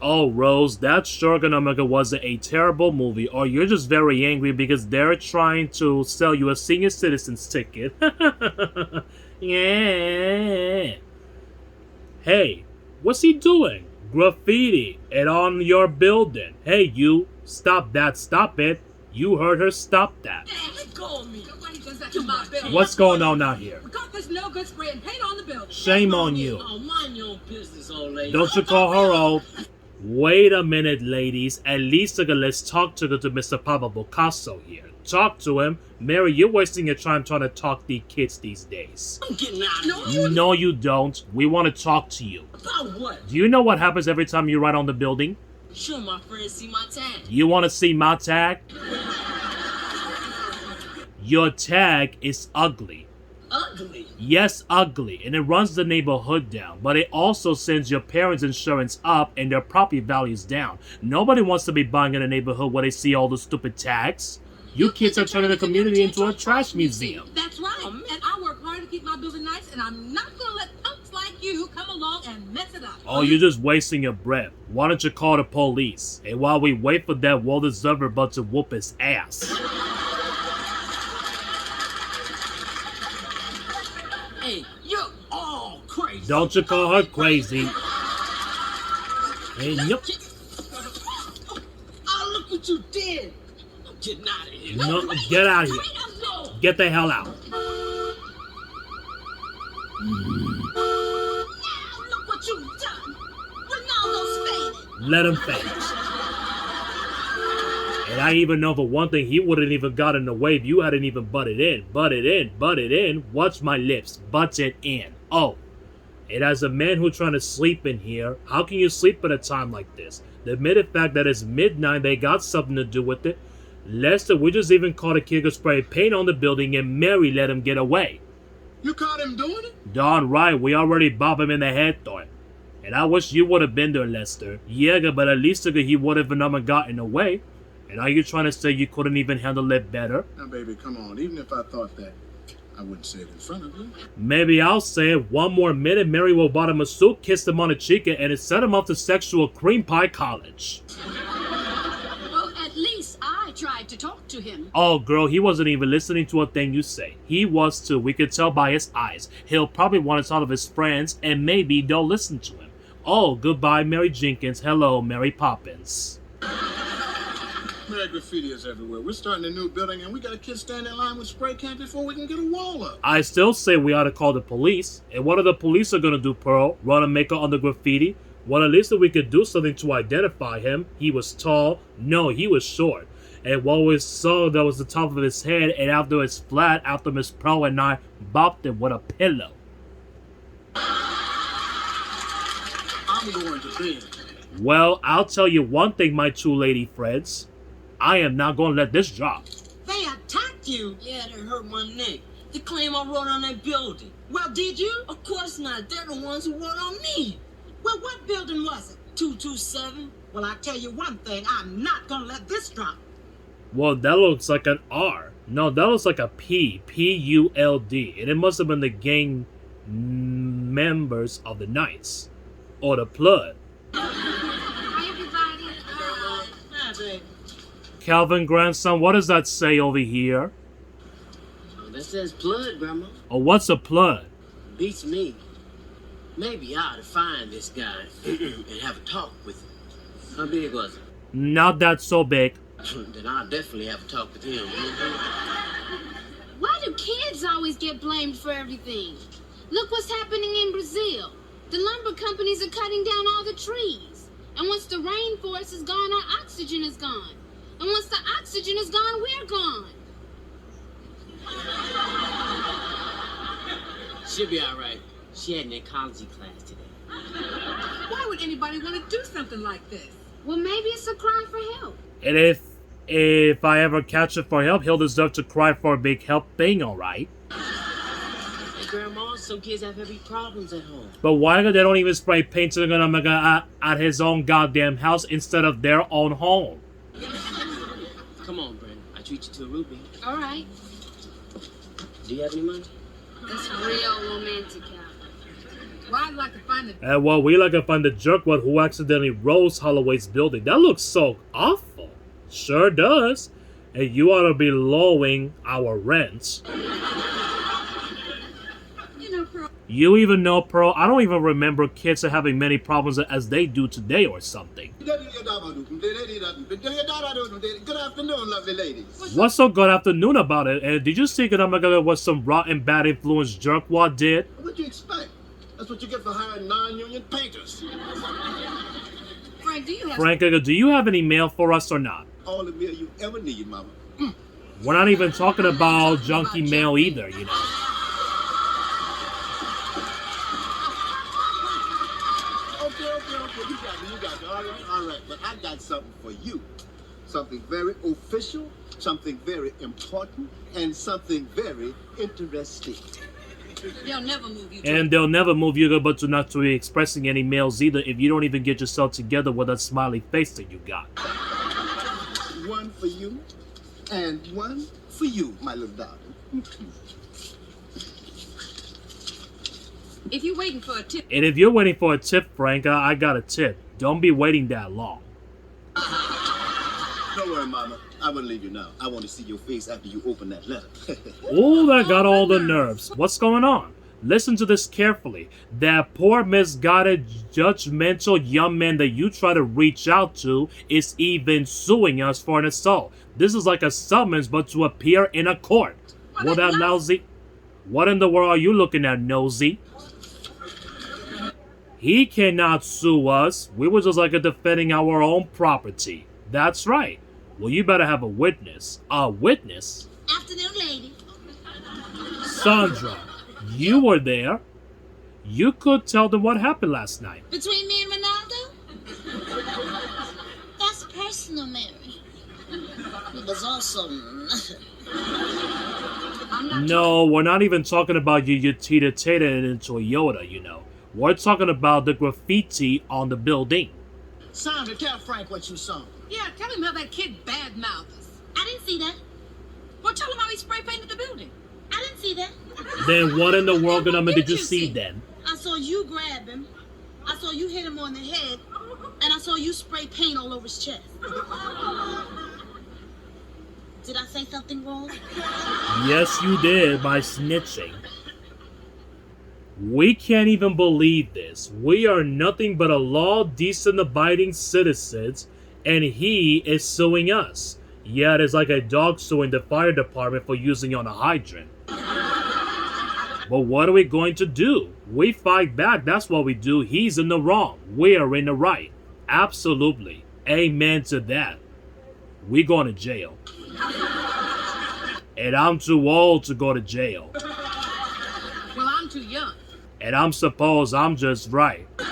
Oh, Rose, that Shogun Omega wasn't a terrible movie, or you're just very angry because they're trying to sell you a senior citizen's ticket. Yeah. Hey, what's he doing? Graffiti and on your building. Hey, you, stop that, stop it. You heard her, stop that. Let go of me. Nobody does that to my building. What's going on out here? Because there's no good spraying paint on the building. Shame on you. Oh, mind your own business, old lady. Don't you call her old. Wait a minute, ladies. At least let's talk to Mr. Pablo Picasso here. Talk to him. Mary, you're wasting your time trying to talk to the kids these days. I'm getting out of here. No, you don't. We want to talk to you. About what? Do you know what happens every time you ride on the building? Sure, my friends see my tag. You want to see my tag? Your tag is ugly. Ugly? Yes, ugly, and it runs the neighborhood down, but it also sends your parents' insurance up and their property values down. Nobody wants to be buying in a neighborhood where they see all the stupid tags. You kids are turning the community into a trash museum. That's right. And I work hard to keep my building nice, and I'm not going to let punks like you come along and mess it up. Oh, you're just wasting your breath. Why don't you call the police? And while we wait for that well-deserved butt to whoop his ass. Hey, you're all crazy. Don't you call her crazy. And yep. Oh, look what you did. I'm getting out of here. No, get out of here. Get the hell out. Now, look what you've done. Ronaldo's faded. Let him fade. And I even know for one thing, he wouldn't even got in the way if you hadn't even butted in. Butted in. Watch my lips. Butted in. Oh. And as a man who's trying to sleep in here, how can you sleep at a time like this? The mere fact that it's midnight, they got something to do with it. Lester, we just even caught a kid who sprayed paint on the building and Mary let him get away. You caught him doing it? Darn right, we already bopped him in the head though. And I wish you would have been there, Lester. Yeah, but at least he would have never gotten away. And are you trying to say you couldn't even handle it better? Now, baby, come on. Even if I thought that, I wouldn't say it in front of you. Maybe I'll say it. One more minute, Mary will bottom a suit, kiss him on the cheek, and it set him off to sexual cream pie college. Well, at least I tried to talk to him. Oh, girl, he wasn't even listening to a thing you say. He was too. We could tell by his eyes. He'll probably want to talk to his friends, and maybe they'll listen to him. Oh, goodbye, Mary Jenkins. Hello, Mary Poppins. Mad graffiti is everywhere. We're starting a new building, and we got a kid standing in line with spray can before we can get a wall up. I still say we ought to call the police. And what are the police are going to do, Pearl? Run a maker on the graffiti? Well, at least if we could do something to identify him. He was tall. No, he was short. And what we saw, that was the top of his head, and after it's flat, after Miss Pearl and I bopped him with a pillow. I'm going to bed. Well, I'll tell you one thing, my two lady friends. I am not going to let this drop. They attacked you? Yeah, they hurt my neck. They claim I wrote on that building. Well, did you? Of course not. They're the ones who wrote on me. Well, what building was it? 227. Well, I tell you one thing. I'm not going to let this drop. Well, that looks like an R. No, that looks like a P. P-U-L-D. And it must have been the gang members of the Knights. Or the Blood. Hi, everybody. Hi, baby. Calvin, grandson, what does that say over here? Oh, that says blood, Grandma. Oh, what's a Blood? Beats me. Maybe I ought to find this guy and have a talk with him. How big was it? Not that so big. Then I'll definitely have a talk with him. Why do kids always get blamed for everything? Look what's happening in Brazil. The lumber companies are cutting down all the trees. And once the rainforest is gone, our oxygen is gone. And once the oxygen is gone, we're gone. She'll be all right. She had an ecology class today. Why would anybody want to do something like this? Well, maybe it's a cry for help. And if I ever catch it for help, he'll deserve to cry for a big help thing, alright? Hey, Grandma, some kids have heavy problems at home. But why they don't even spray paint to the at his own goddamn house instead of their own home? Come on, Brent. I treat you to a ruby. All right. Do you have any money? That's real romantic, Calvin. Well, I'd like to find the And well, we like to find the jerkwad who accidentally rose Holloway's building. That looks so awful. Sure does. And you ought to be lowering our rents. Pearl. You even know, Pearl, I don't even remember kids are having many problems as they do today or something. Good afternoon, lovely ladies. What's so good afternoon about it? And did you see that I'm gonna what some rotten bad influence jerkwad did? What'd you expect? That's what you get for hiring non-union painters. Frank, do you have Frank, do you have any mail for us or not? All the meal you ever need, mama. We're not even talking about junky mail either, you know. Okay. You got me. All right. But I got something for you. Something very official, something very important, and something very interesting. They'll never move you. And they'll never move you, but to not to be expressing any mails either if you don't even get yourself together with that smiley face that you got. One for you, and one for you, my little darling. If you're waiting for a tip, And if you're waiting for a tip, Frank, I got a tip. Don't be waiting that long. Don't worry, mama. I wouldn't leave you now. I want to see your face after you open that letter. Oh, that got all the nerves. What's going on? Listen to this carefully. That poor, misguided, judgmental young man that you try to reach out to is even suing us for an assault. This is like a summons, but to appear in a court. What that lousy? What in the world are you looking at, nosy? He cannot sue us. We were just like defending our own property. That's right. Well, you better have a witness. A witness? Afternoon, lady. Sandra, you were there. You could tell them what happened last night. Between me and Ronaldo? That's personal, Mary. It was also nothing. No, we're not even talking about you Tita in Toyota, you know. We're talking about the graffiti on the building. Sandra, tell Frank what you saw. yeah, tell him how that kid bad-mouthed us. I didn't see that. Well, tell him how he spray painted the building. I didn't see that. Then what in the world Then what did you did you see see? then? I saw you grab him. I saw you hit him on the head. And I saw you spray paint all over his chest. Did I say something wrong? Yes, you did by snitching. We can't even believe this. We are nothing but a law-decent abiding citizens, and he is suing us. Yeah, it is like a dog suing the fire department for using on a hydrant. But what are we going to do? We fight back, that's what we do. He's in the wrong. We are in the right. Absolutely. Amen to that. We going to jail. And I'm too old to go to jail. Well, I'm too young. And I'm suppose I'm just right. Man,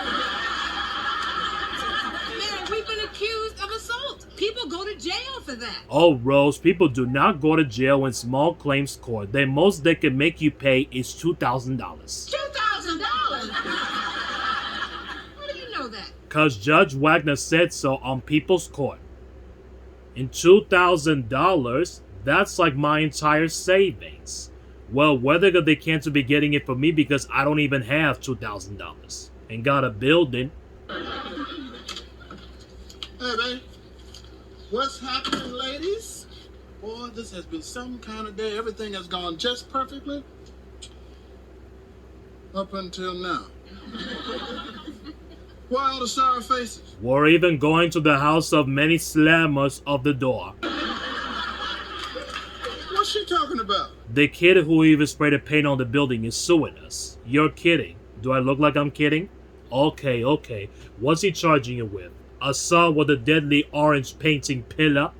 we've been accused of assault. People go to jail for that. Oh, Rose, people do not go to jail in small claims court. The most they can make you pay is $2,000. $2,000? How do you know that? Because Judge Wagner said so on People's Court. And $2,000, that's like my entire savings. Well, whether they can't be getting it for me because I don't even have $2,000 and got a building. Hey, man. What's happening, ladies? Boy, this has been some kind of day. Everything has gone just perfectly. Up until now. Why all the sour faces? We're even going to the house of many slammers of the door. What's she talking about? The kid who even sprayed the paint on the building is suing us. You're kidding. Do I look like I'm kidding? Okay. What's he charging you with? Assault with a deadly orange painting pillar?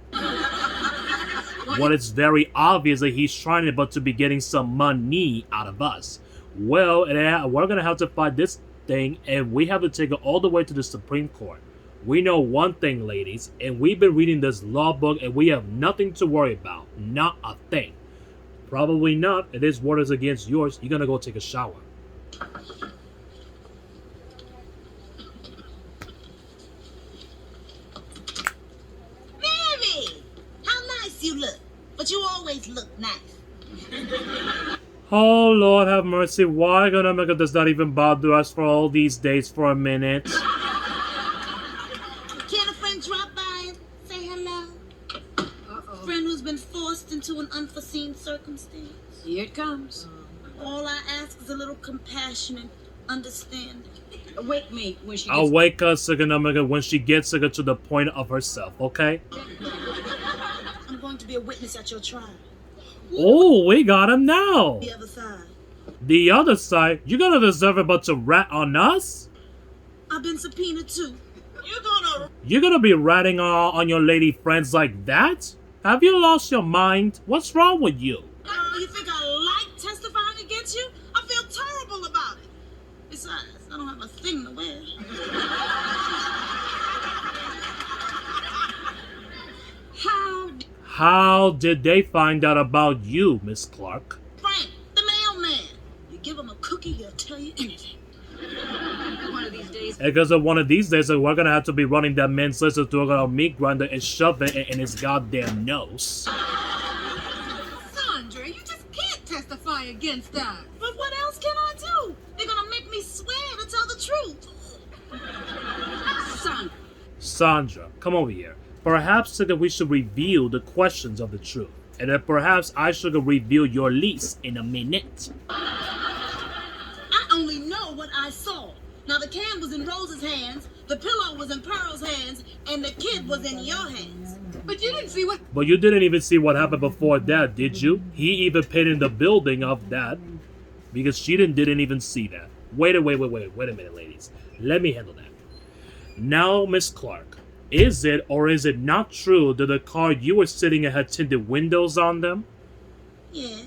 Well, it's very obvious that he's trying to be getting some money out of us. Well, we're going to have to fight this thing, and we have to take it all the way to the Supreme Court. We know one thing, ladies, and we've been reading this law book, and we have nothing to worry about. Not a thing. Probably not. It is word is against yours. You're going to go take a shower. Mary! How nice you look. But you always look nice. Oh, Lord have mercy. Why gonna make it does not even bother us for all these days for a minute? Can a friend drop by and say hello? Uh-oh. Friend who's been forced into an unforeseen circumstance. Here it comes. All I ask is a little compassion and understanding. Wake me when she gets... I'll wake us when she gets to the point of herself, okay? I'm going to be a witness at your trial. Oh, we got him now. The other side. The other side? You gonna deserve it but to rat on us? I've been subpoenaed too. You're gonna be ratting on your lady friends like that? Have you lost your mind? What's wrong with you? You think I like testifying against you? I feel terrible about it. Besides, I don't have a thing to wear. How did they find out about you, Miss Clark? Frank, the mailman. You give him a cookie, he'll tell you anything. One of these days. Because of one of these days, we're gonna have to be running that man's lizard through a meat grinder and shove it in his goddamn nose. Sandra, you just can't testify against that. But what else can I do? They're gonna make me swear to tell the truth. Sandra, come over here. Perhaps we should reveal the questions of the truth. And then perhaps I should reveal your lease in a minute. I only know what I saw. Now the can was in Rose's hands, the pillow was in Pearl's hands, and the kid was in your hands. But you didn't see what... But you didn't even see what happened before that, did you? He even paid in the building of that. Because she didn't even see that. Wait a minute, ladies. Let me handle that. Now, Miss Clark, is it or is it not true that the car you were sitting in had tinted windows on them? Yeah.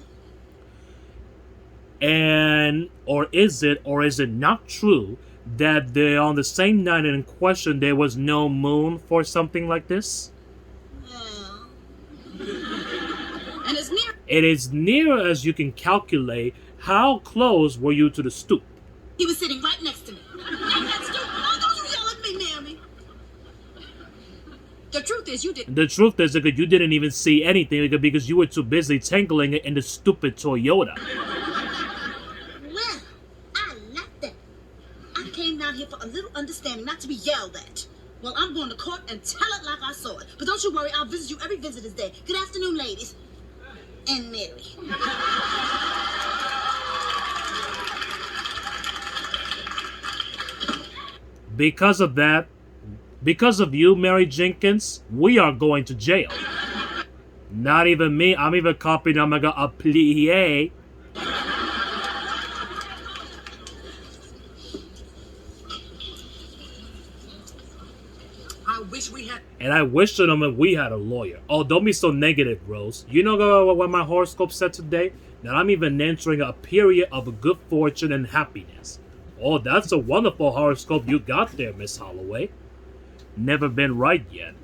And, or is it not true that they on the same night in question there was no moon for something like this? Yeah. And it's near... It is near as you can calculate. How close were you to the stoop? He was sitting right next to me. Next to... Oh, don't you yell at me, Mammy. The truth is, you didn't... The truth is that you didn't even see anything because you were too busy tangling it in the stupid Toyota. Well, I like that. I came down here for a little understanding, not to be yelled at. Well, I'm going to court and tell it like I saw it. But don't you worry, I'll visit you every visitor's day. Good afternoon, ladies. And Mary. Because of that, because of you, Mary Jenkins, we are going to jail. Not even me, I'm even copying a plie. I wish we had... And I wish that we had a lawyer. Oh, don't be so negative, Rose. You know what my horoscope said today? That I'm even entering a period of good fortune and happiness. Oh, that's a wonderful horoscope you got there, Miss Holloway. Never been right yet.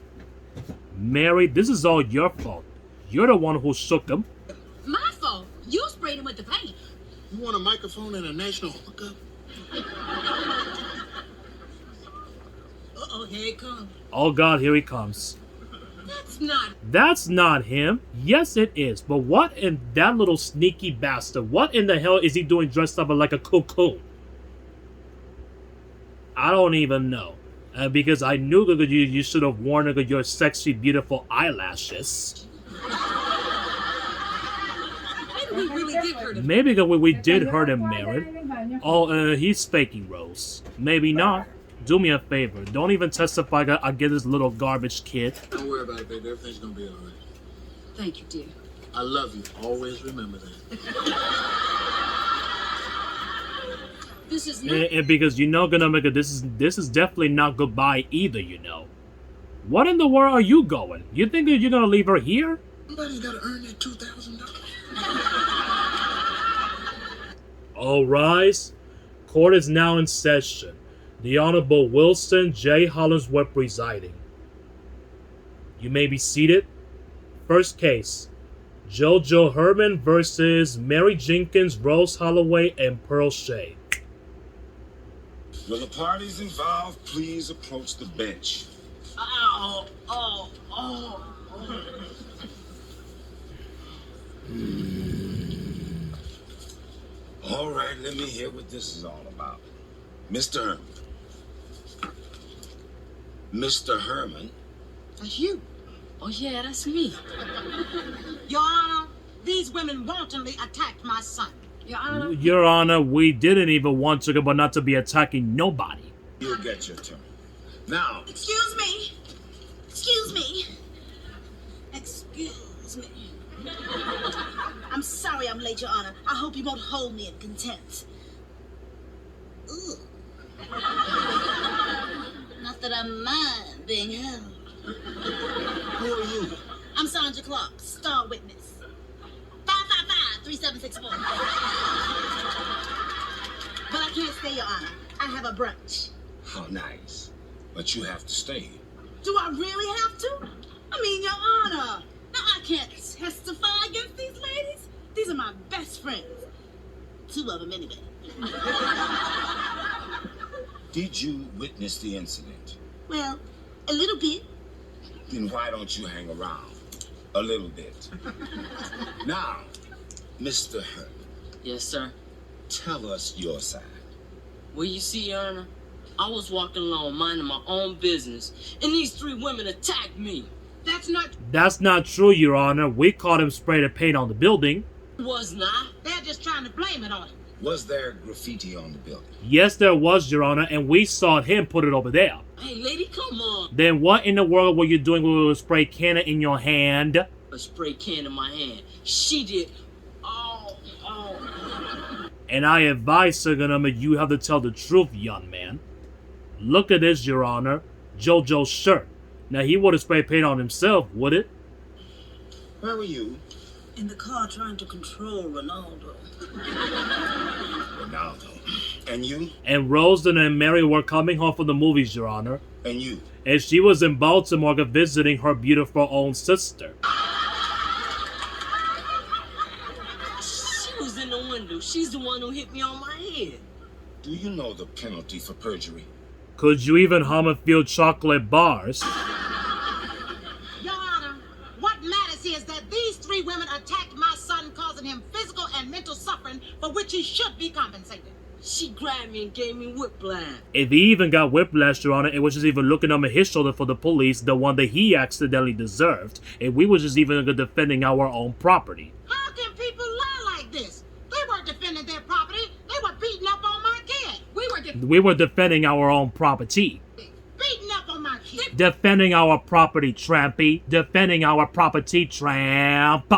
Mary, this is all your fault. You're the one who shook him. My fault. You sprayed him with the paint. You want a microphone and a national hookup? Uh-oh, here he comes. Oh God, here he comes. That's not... That's not him. Yes, it is. But what in that little sneaky bastard? What in the hell is he doing dressed up like a cocoon? I don't even know. Because I knew that you should have worn your sexy, beautiful eyelashes. Maybe we really did hurt him. Maybe we did hurt him, Mary. Oh, he's faking, Rose. Maybe not. Do me a favor. Don't even testify against this little garbage kid. Don't worry about it, baby. Everything's gonna be all right. Thank you, dear. I love you. Always remember that. This is not... And because you know, this is definitely not goodbye either, you know. What in the world are you going? You think that you're gonna leave her here? Somebody's gotta earn that $2,000. All rise. Court is now in session. The Honorable Wilson J. Hollingsworth presiding. You may be seated. First case. JoJo Herman versus Mary Jenkins, Rose Holloway, and Pearl Shea. Will the parties involved please approach the bench? Oh. All right, let me hear what this is all about. Mr. Herman. Mr. Herman? That's you. Oh, yeah, that's me. Your Honor, these women wantonly attacked my son. Your Honor. Your Honor, we didn't even want to, but not to be attacking nobody. You'll get your turn. Now, Excuse me. Excuse me. Excuse me. I'm sorry I'm late, Your Honor. I hope you won't hold me in contempt. Ooh. Not that I mind being held. who are you? I'm Sandra Clark, star witness. 555-3764. But I can't stay, Your Honor. I have a brunch. How nice. But you have to stay. Do I really have to? I mean, Your Honor. Now, I can't testify against these ladies. These are my best friends. Two of them, anyway. Did you witness the incident? Well, a little bit. Then why don't you hang around? A little bit. Now, Mr. Herman, Yes, sir. tell us your side. Well, you see, Your Honor, I was walking along minding my own business, and these three women attacked me. That's not. That's not true, Your Honor. We caught him spraying the paint on the building. Was not. They're just trying to blame it on him. Was there graffiti on the building? Yes, there was, Your Honor, and we saw him put it over there. Hey, lady, come on. Then what in the world were you doing with a spray can in your hand? A spray can in my hand. She did. Oh. And I advise, Sir Gunnerman, you have to tell the truth, young man. Look at this, Your Honor. JoJo's shirt. Now, he would have sprayed paint on himself, would it? Where were you? In the car trying to control Ronaldo. Ronaldo. And you? And Rosalind and Mary were coming home from the movies, Your Honor. And you? And she was in Baltimore visiting her beautiful own sister. She was in the window. She's the one who hit me on my head. Do you know the penalty for perjury? Could you even hum a few chocolate bars? Your Honor, what matters is that these three women attacked my son, causing him physical and mental suffering for which he should be compensated. She grabbed me and gave me whiplash. If he even got whiplash, Your Honor, it was just even looking over his shoulder for the police, the one that he accidentally deserved. And we was just even defending our own property. How can people lie like this? They weren't defending their property. They were beating up on my kid. We were defending our own property. Beating up on my kid. Defending our property, Trampy. Defending our property, Tramp.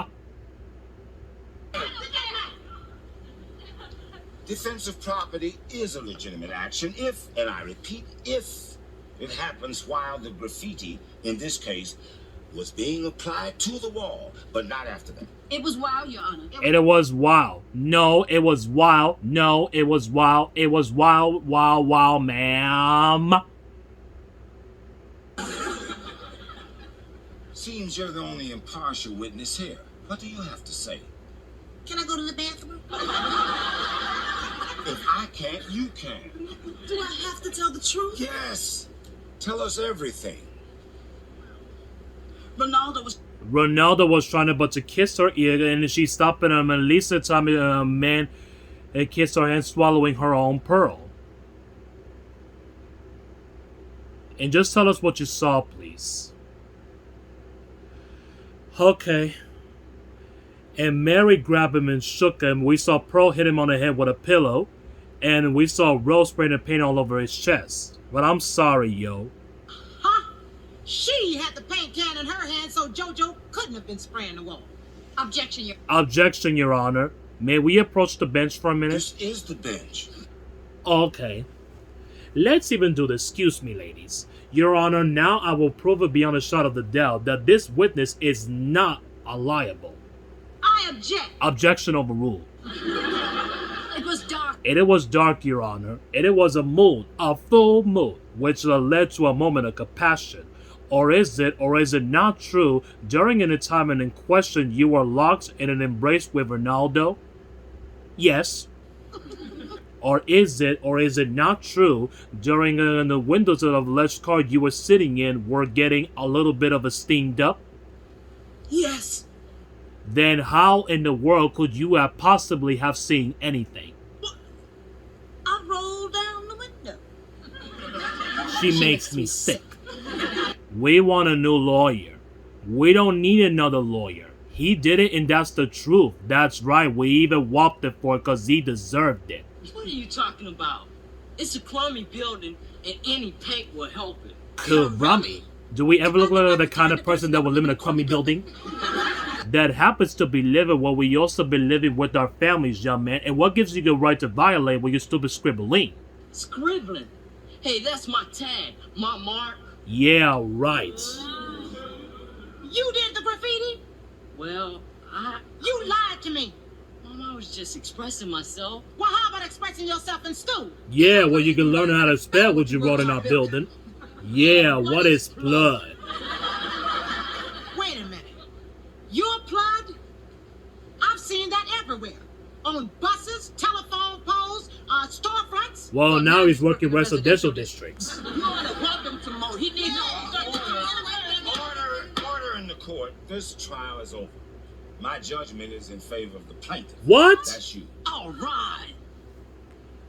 Defense of property is a legitimate action if, and I repeat, if it happens while the graffiti, in this case, was being applied to the wall, but not after that. It was wild, Your Honor. And it was wild. No, it was wild. No, it was wild. It was wild, wild, wild, ma'am. Seems you're the only impartial witness here. What do you have to say? Can I go to the bathroom? If I can't, you can. Do I have to tell the truth? Yes. Tell us everything. Ronaldo was trying to kiss her ear, and she stopped him, and Lisa told me, man, and kissed her hand, swallowing her own pearl. And just tell us what you saw, please. Okay. And Mary grabbed him and shook him. We saw Pearl hit him on the head with a pillow. And we saw Rose spraying the paint all over his chest. But I'm sorry, yo. Huh? She had the paint can in her hand, so JoJo couldn't have been spraying the wall. Objection, Your Objection, Your Honor. May we approach the bench for a minute? This is the bench. Okay. Let's even do this. Excuse me, ladies. Your Honor, now I will prove it beyond a shadow of the doubt that this witness is not a liable. I object. Objection overruled. It was dark. It was dark, Your Honor, and it was a moon, a full moon, which led to a moment of compassion. Or is it not true, during the time in question you were locked in an embrace with Ronaldo? Yes. Or is it not true, during the windows of the alleged car you were sitting in were getting a little bit of a steamed up? Yes. Then how in the world could you have possibly have seen anything? She makes me sick. We want a new lawyer. We don't need another lawyer. He did it and that's the truth. That's right, we even whopped it for it because he deserved it. What are you talking about? It's a crummy building and any paint will help it. Crummy? Do we ever look like the kind of person that will live in a crummy building? That happens to be living where we also be living with our families, young man. And what gives you the right to violate with your stupid scribbling? Scribbling? Hey, that's my tag, my mark. Yeah, right. You did the graffiti? Well, You lied to me. Mom, I was just expressing myself. Well, how about expressing yourself in school? Yeah, well, you can learn how to spell what you wrote in our building. Yeah, what is blood? Wait a minute. Your blood? I've seen that everywhere. On buses, telephone poles, storefronts. Well, now he's working residential districts. Welcome to Mo. He needs Order in the court. This trial is over. My judgment is in favor of the plaintiff. What? That's you. All right.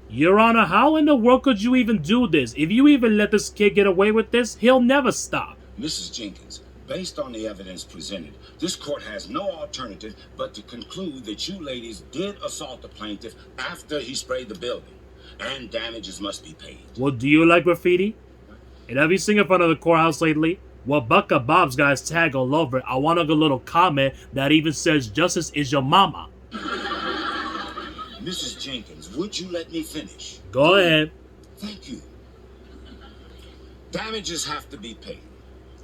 Your Honor, how in the world could you even do this? If you even let this kid get away with this, he'll never stop. Mrs. Jenkins, based on the evidence presented, this court has no alternative but to conclude that you ladies did assault the plaintiff after he sprayed the building, and damages must be paid. Well, do you like graffiti? And have you seen in front of the courthouse lately? Well, Bucka Bob's got his tag all over it. I want a good little comment that even says, "Justice is your mama." Mrs. Jenkins, would you let me finish? Go ahead. Thank you. Damages have to be paid.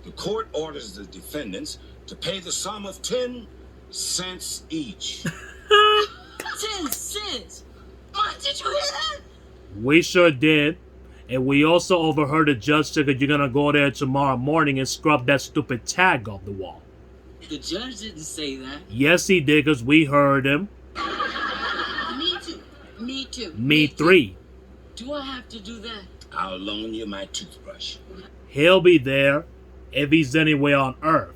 The court orders the defendants to pay the sum of 10 cents each. 10 cents. Mom, did you hear that? We sure did. And we also overheard the judge say that you're gonna go there tomorrow morning and scrub that stupid tag off the wall. The judge didn't say that. Yes, he did, because we heard him. Me too. Me too. Me three. Do I have to do that? I'll loan you my toothbrush. He'll be there if he's anywhere on earth.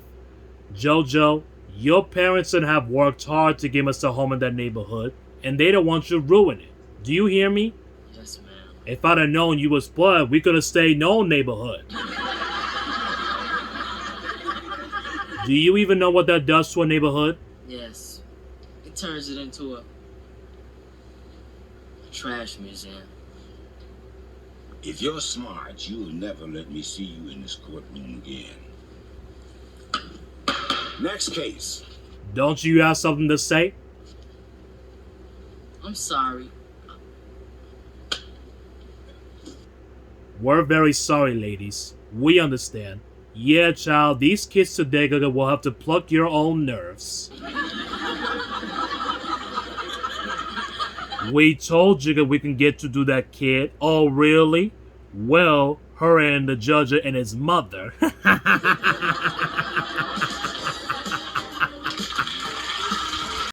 Jojo, your parents have worked hard to give us a home in that neighborhood, and they don't want you to ruin it. Do you hear me? Yes, ma'am. If I'd have known you was blood, we could have stayed no neighborhood. Do you even know what that does to a neighborhood? Yes. It turns it into a trash museum. If you're smart, you'll never let me see you in this courtroom again. Next case. Don't you have something to say? I'm sorry. We're very sorry, ladies. We understand. Yeah, child, these kids today will have to pluck your own nerves. We told you that we can get to do that, kid. Oh, really? Well, her and the judge and his mother.